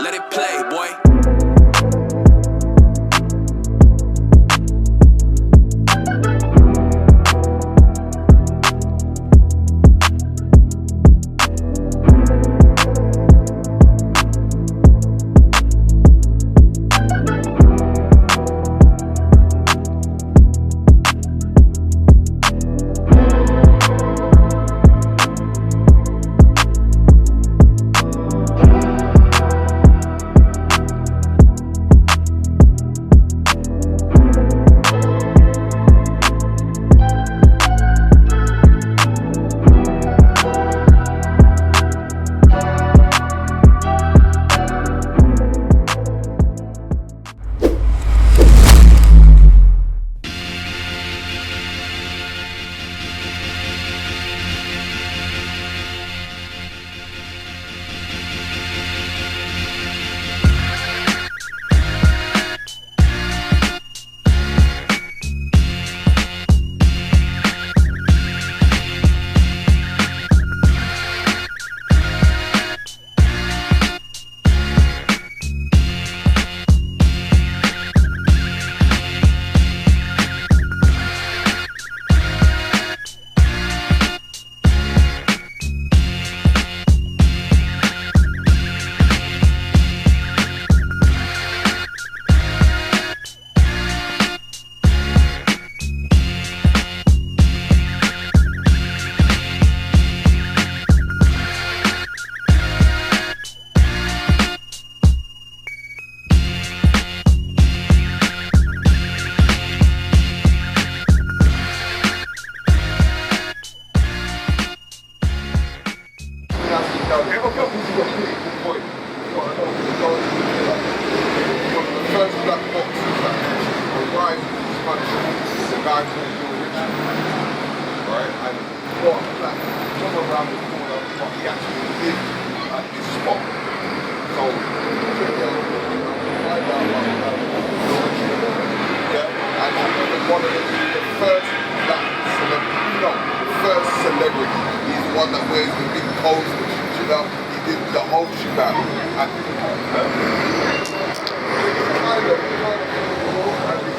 Let it play, boy. Celebrity. He's one that wears the big coats, you know, he did the whole shit out. And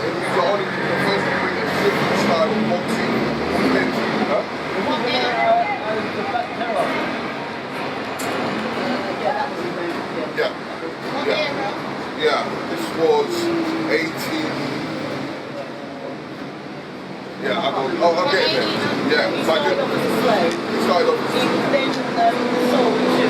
he's the only the first to bring a different style of boxing into, Yeah, this was 18. Yeah, I'll get it there. Yeah, so I did. He started off as a slave. Then sold to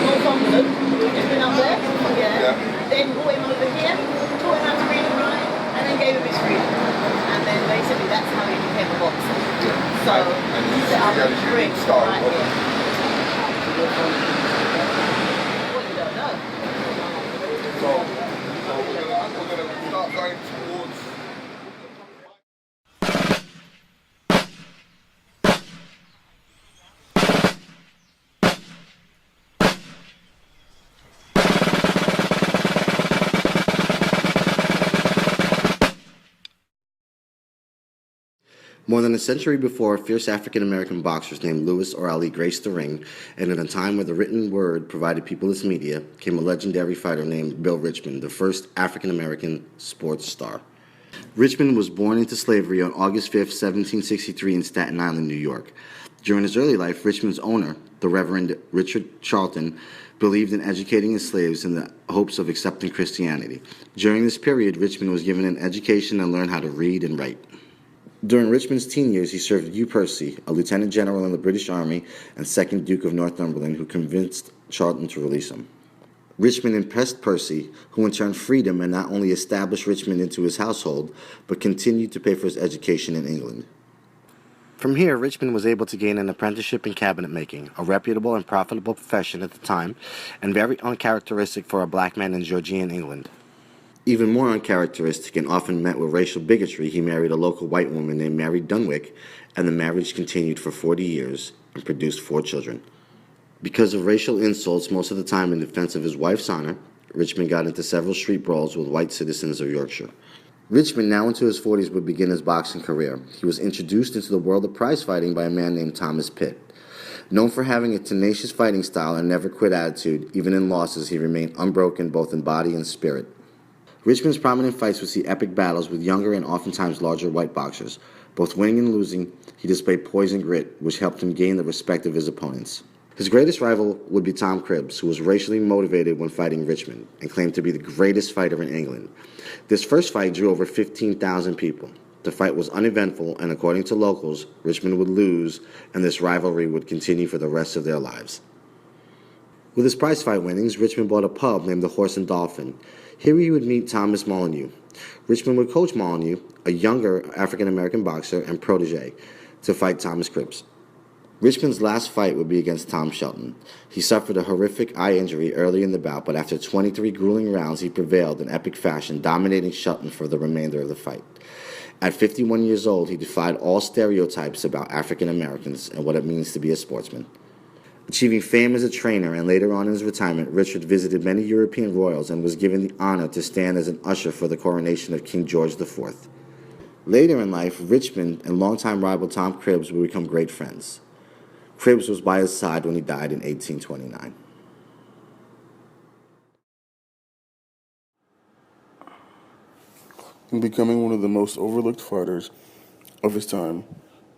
Northumberland. He's been up there. Yeah. Then brought him over here, taught him how to read and write, and then gave him his freedom. And then basically that's how he became a boxer. Yeah. So he set up a ring right here. What you don't know. So we're going to start going towards... More than a century before, fierce African-American boxers named Lewis or Ali graced the ring, and in a time where the written word provided peopleless media, came a legendary fighter named Bill Richmond, the first African-American sports star. Richmond was born into slavery on August 5, 1763 in Staten Island, New York. During his early life, Richmond's owner, the Reverend Richard Charlton, believed in educating his slaves in the hopes of accepting Christianity. During this period, Richmond was given an education and learned how to read and write. During Richmond's teen years, he served Hugh Percy, a lieutenant general in the British Army and second Duke of Northumberland, who convinced Charlton to release him. Richmond impressed Percy, who in turn freed him and not only established Richmond into his household, but continued to pay for his education in England. From here, Richmond was able to gain an apprenticeship in cabinet making, a reputable and profitable profession at the time, and very uncharacteristic for a black man in Georgian England. Even more uncharacteristic and often met with racial bigotry, he married a local white woman named Mary Dunwick, and the marriage continued for 40 years and produced 4 children. Because of racial insults, most of the time in defense of his wife's honor, Richmond got into several street brawls with white citizens of Yorkshire. Richmond, now into his 40s, would begin his boxing career. He was introduced into the world of prize fighting by a man named Thomas Pitt. Known for having a tenacious fighting style and never quit attitude, even in losses, he remained unbroken both in body and spirit. Richmond's prominent fights would see epic battles with younger and oftentimes larger white boxers. Both winning and losing, he displayed poise and grit, which helped him gain the respect of his opponents. His greatest rival would be Tom Cribbs, who was racially motivated when fighting Richmond and claimed to be the greatest fighter in England. This first fight drew over 15,000 people. The fight was uneventful, and according to locals, Richmond would lose, and this rivalry would continue for the rest of their lives. With his prize fight winnings, Richmond bought a pub named the Horse and Dolphin. Here he would meet Thomas Molyneux. Richmond would coach Molyneux, a younger African-American boxer and protege, to fight Thomas Cribbs. Richmond's last fight would be against Tom Shelton. He suffered a horrific eye injury early in the bout, but after 23 grueling rounds, he prevailed in epic fashion, dominating Shelton for the remainder of the fight. At 51 years old, he defied all stereotypes about African Americans and what it means to be a sportsman. Achieving fame as a trainer and later on in his retirement, Richard visited many European royals and was given the honor to stand as an usher for the coronation of King George IV. Later in life, Richmond and longtime rival Tom Cribbs would become great friends. Cribbs was by his side when he died in 1829. In becoming one of the most overlooked fighters of his time,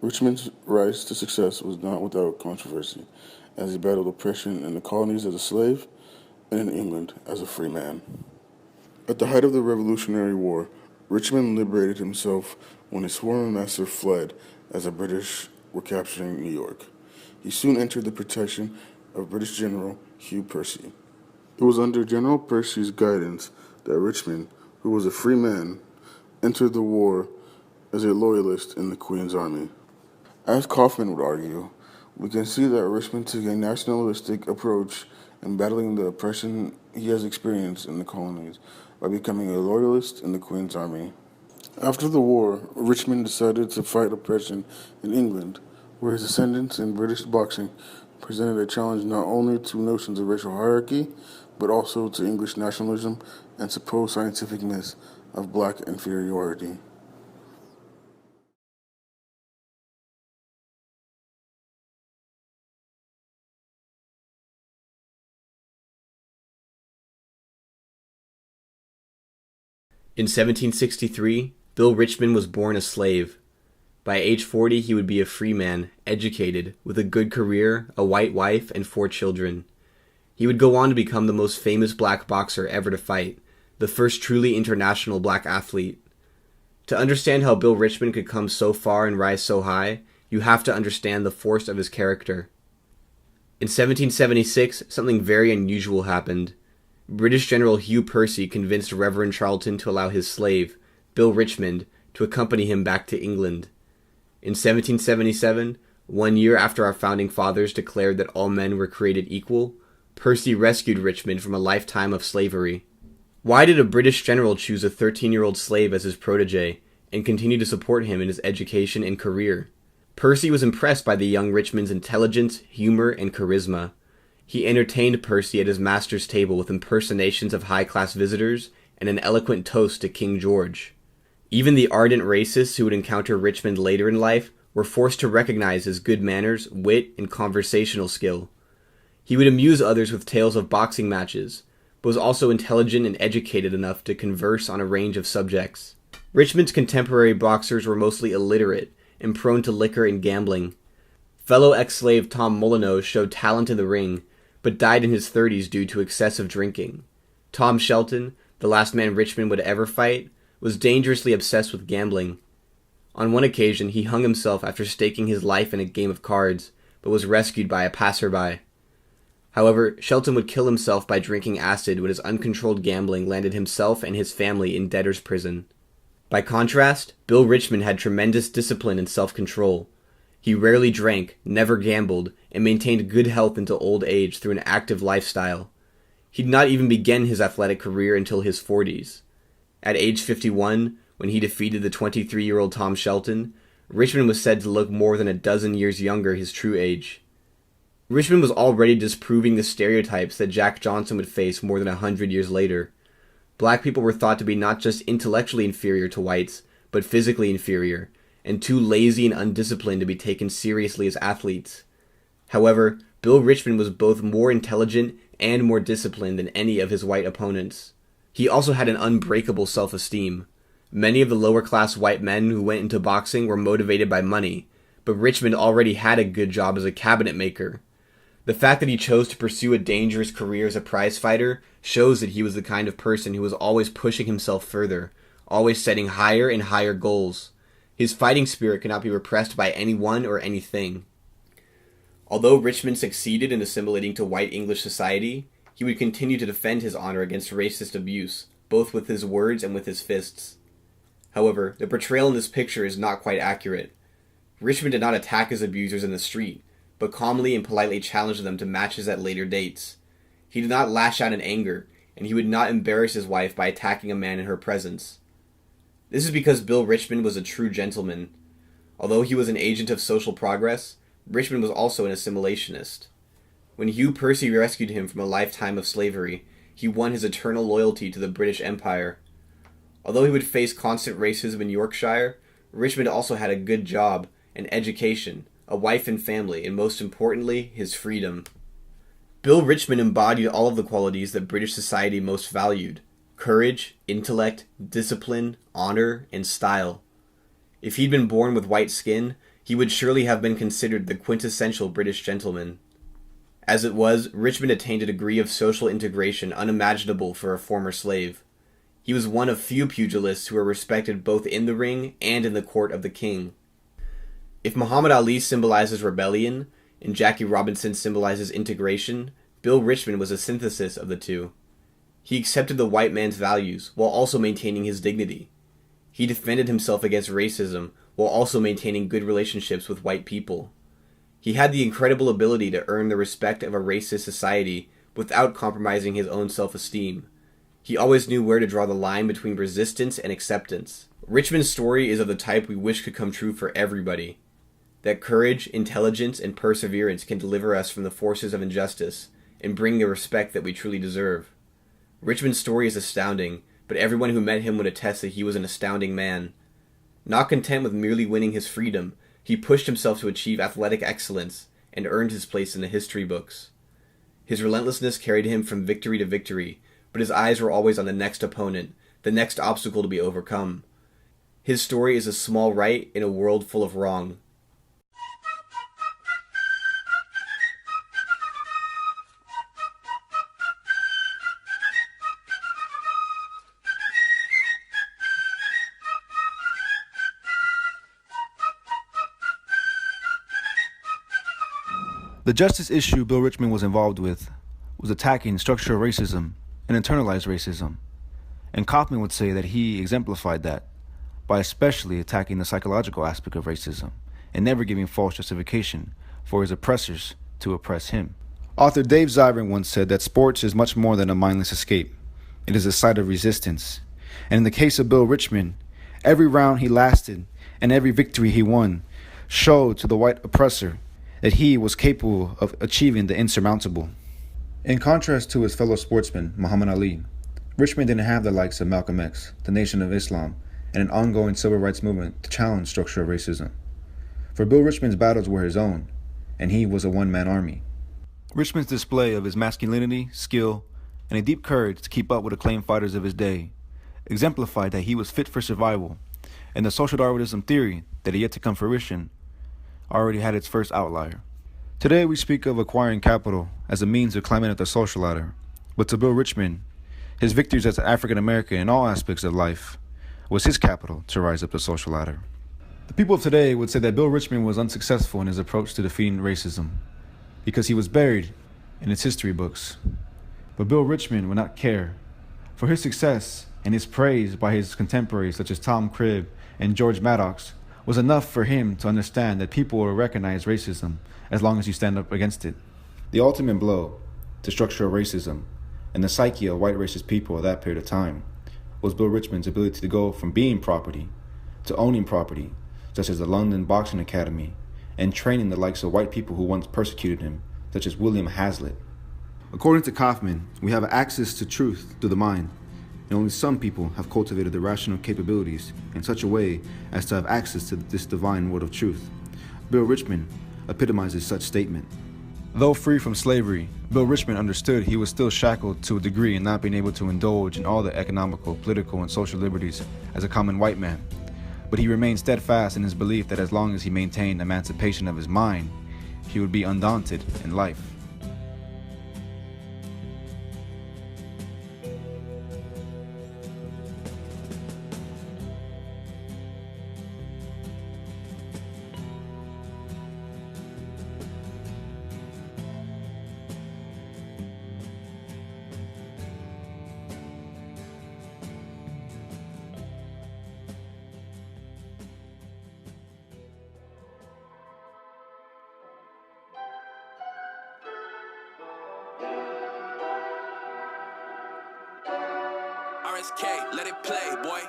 Richmond's rise to success was not without controversy, as he battled oppression in the colonies as a slave and in England as a free man. At the height of the Revolutionary War, Richmond liberated himself when his former master fled as the British were capturing New York. He soon entered the protection of British General Hugh Percy. It was under General Percy's guidance that Richmond, who was a free man, entered the war as a loyalist in the Queen's Army. As Kaufman would argue, we can see that Richmond took a nationalistic approach in battling the oppression he has experienced in the colonies by becoming a loyalist in the Queen's Army. After the war, Richmond decided to fight oppression in England, where his ascendance in British boxing presented a challenge not only to notions of racial hierarchy, but also to English nationalism and supposed scientific myths of black inferiority. In 1763, Bill Richmond was born a slave. By age 40, he would be a free man, educated, with a good career, a white wife, and 4 children. He would go on to become the most famous black boxer ever to fight, the first truly international black athlete. To understand how Bill Richmond could come so far and rise so high, you have to understand the force of his character. In 1776, something very unusual happened. British General Hugh Percy convinced Reverend Charlton to allow his slave, Bill Richmond, to accompany him back to England. In 1777, 1 year after our founding fathers declared that all men were created equal, Percy rescued Richmond from a lifetime of slavery. Why did a British general choose a 13-year-old slave as his protege and continue to support him in his education and career? Percy was impressed by the young Richmond's intelligence, humor, and charisma. He entertained Percy at his master's table with impersonations of high-class visitors and an eloquent toast to King George. Even the ardent racists who would encounter Richmond later in life were forced to recognize his good manners, wit, and conversational skill. He would amuse others with tales of boxing matches, but was also intelligent and educated enough to converse on a range of subjects. Richmond's contemporary boxers were mostly illiterate and prone to liquor and gambling. Fellow ex-slave Tom Molyneux showed talent in the ring, but died in his 30s due to excessive drinking. Tom Shelton, the last man Richmond would ever fight, was dangerously obsessed with gambling. On one occasion, he hung himself after staking his life in a game of cards, but was rescued by a passerby. However, Shelton would kill himself by drinking acid when his uncontrolled gambling landed himself and his family in debtor's prison. By contrast, Bill Richmond had tremendous discipline and self-control. He rarely drank, never gambled, and maintained good health into old age through an active lifestyle. He did not even begin his athletic career until his 40s. At age 51, when he defeated the 23-year-old Tom Shelton, Richmond was said to look more than a dozen years younger his true age. Richmond was already disproving the stereotypes that Jack Johnson would face more than 100 years later. Black people were thought to be not just intellectually inferior to whites, but physically inferior, and too lazy and undisciplined to be taken seriously as athletes. However, Bill Richmond was both more intelligent and more disciplined than any of his white opponents. He also had an unbreakable self-esteem. Many of the lower-class white men who went into boxing were motivated by money, but Richmond already had a good job as a cabinet maker. The fact that he chose to pursue a dangerous career as a prize fighter shows that he was the kind of person who was always pushing himself further, always setting higher and higher goals. His fighting spirit could not be repressed by anyone or anything. Although Richmond succeeded in assimilating to white English society, he would continue to defend his honor against racist abuse, both with his words and with his fists. However, the portrayal in this picture is not quite accurate. Richmond did not attack his abusers in the street, but calmly and politely challenged them to matches at later dates. He did not lash out in anger, and he would not embarrass his wife by attacking a man in her presence. This is because Bill Richmond was a true gentleman. Although he was an agent of social progress, Richmond was also an assimilationist. When Hugh Percy rescued him from a lifetime of slavery, he won his eternal loyalty to the British Empire. Although he would face constant racism in Yorkshire, Richmond also had a good job, an education, a wife and family, and most importantly, his freedom. Bill Richmond embodied all of the qualities that British society most valued: courage, intellect, discipline, honor, and style. If he'd been born with white skin, he would surely have been considered the quintessential British gentleman. As it was, Richmond attained a degree of social integration unimaginable for a former slave. He was one of few pugilists who were respected both in the ring and in the court of the king. If Muhammad Ali symbolizes rebellion, and Jackie Robinson symbolizes integration, Bill Richmond was a synthesis of the two. He accepted the white man's values while also maintaining his dignity. He defended himself against racism while also maintaining good relationships with white people. He had the incredible ability to earn the respect of a racist society without compromising his own self-esteem. He always knew where to draw the line between resistance and acceptance. Richmond's story is of the type we wish could come true for everybody. That courage, intelligence, and perseverance can deliver us from the forces of injustice and bring the respect that we truly deserve. Richmond's story is astounding, but everyone who met him would attest that he was an astounding man. Not content with merely winning his freedom, he pushed himself to achieve athletic excellence and earned his place in the history books. His relentlessness carried him from victory to victory, but his eyes were always on the next opponent, the next obstacle to be overcome. His story is a small right in a world full of wrong. The justice issue Bill Richmond was involved with was attacking structural racism and internalized racism. And Kaufman would say that he exemplified that by especially attacking the psychological aspect of racism and never giving false justification for his oppressors to oppress him. Author Dave Zirin once said that sports is much more than a mindless escape. It is a site of resistance. And in the case of Bill Richmond, every round he lasted and every victory he won showed to the white oppressor that he was capable of achieving the insurmountable. In contrast to his fellow sportsman, Muhammad Ali, Richmond didn't have the likes of Malcolm X, the Nation of Islam, and an ongoing civil rights movement to challenge structural racism. For Bill Richmond's battles were his own, and he was a one-man army. Richmond's display of his masculinity, skill, and a deep courage to keep up with acclaimed fighters of his day exemplified that he was fit for survival, and the social Darwinism theory that had yet to come fruition already had its first outlier. Today we speak of acquiring capital as a means of climbing up the social ladder, but to Bill Richmond, his victories as an African American in all aspects of life was his capital to rise up the social ladder. The people of today would say that Bill Richmond was unsuccessful in his approach to defeating racism because he was buried in its history books. But Bill Richmond would not care, for his success and his praise by his contemporaries such as Tom Cribb and George Maddox was enough for him to understand that people will recognize racism as long as you stand up against it. The ultimate blow to structural racism and the psyche of white racist people at that period of time was Bill Richmond's ability to go from being property to owning property, such as the London Boxing Academy, and training the likes of white people who once persecuted him, such as William Hazlitt. According to Kaufman, we have access to truth through the mind, and only some people have cultivated the rational capabilities in such a way as to have access to this divine word of truth. Bill Richmond epitomizes such statement. Though free from slavery, Bill Richmond understood he was still shackled to a degree in not being able to indulge in all the economical, political, and social liberties as a common white man. But he remained steadfast in his belief that as long as he maintained emancipation of his mind, he would be undaunted in life. RSK, let it play, boy.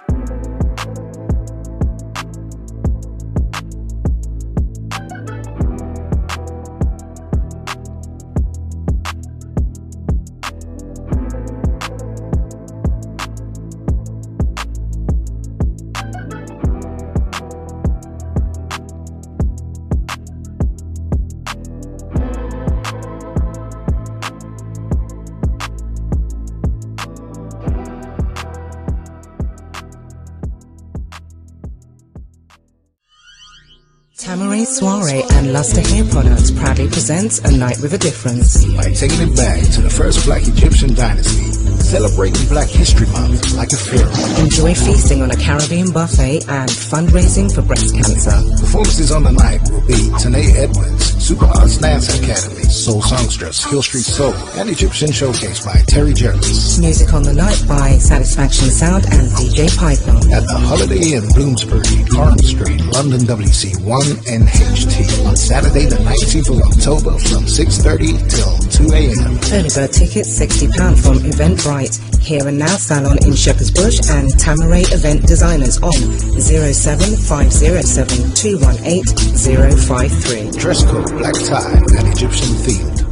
Tamarae Soiree and Luster Hair Products proudly presents A Night with a Difference. By taking it back to the first Black Egyptian dynasty, celebrating Black History Month like a pharaoh. Enjoy feasting on a Caribbean buffet and fundraising for breast cancer. Performances on the night will be Tanae Edwards, Super Arts Dance Academy, Soul Songstress, Hill Street Soul, and Egyptian Showcase by Terry Jervis. Music on the night by Satisfaction Sound and DJ Python. At the Holiday Inn Bloomsbury, Parham Street, London WC 1NHT on Saturday the 19th of October from 6:30 till 2 a.m. Early bird tickets £60 from Eventbrite. Here and Now Salon in Shepherd's Bush and Tamarae Event Designers on 07507 218 053. Dress code black tie and Egyptian themed.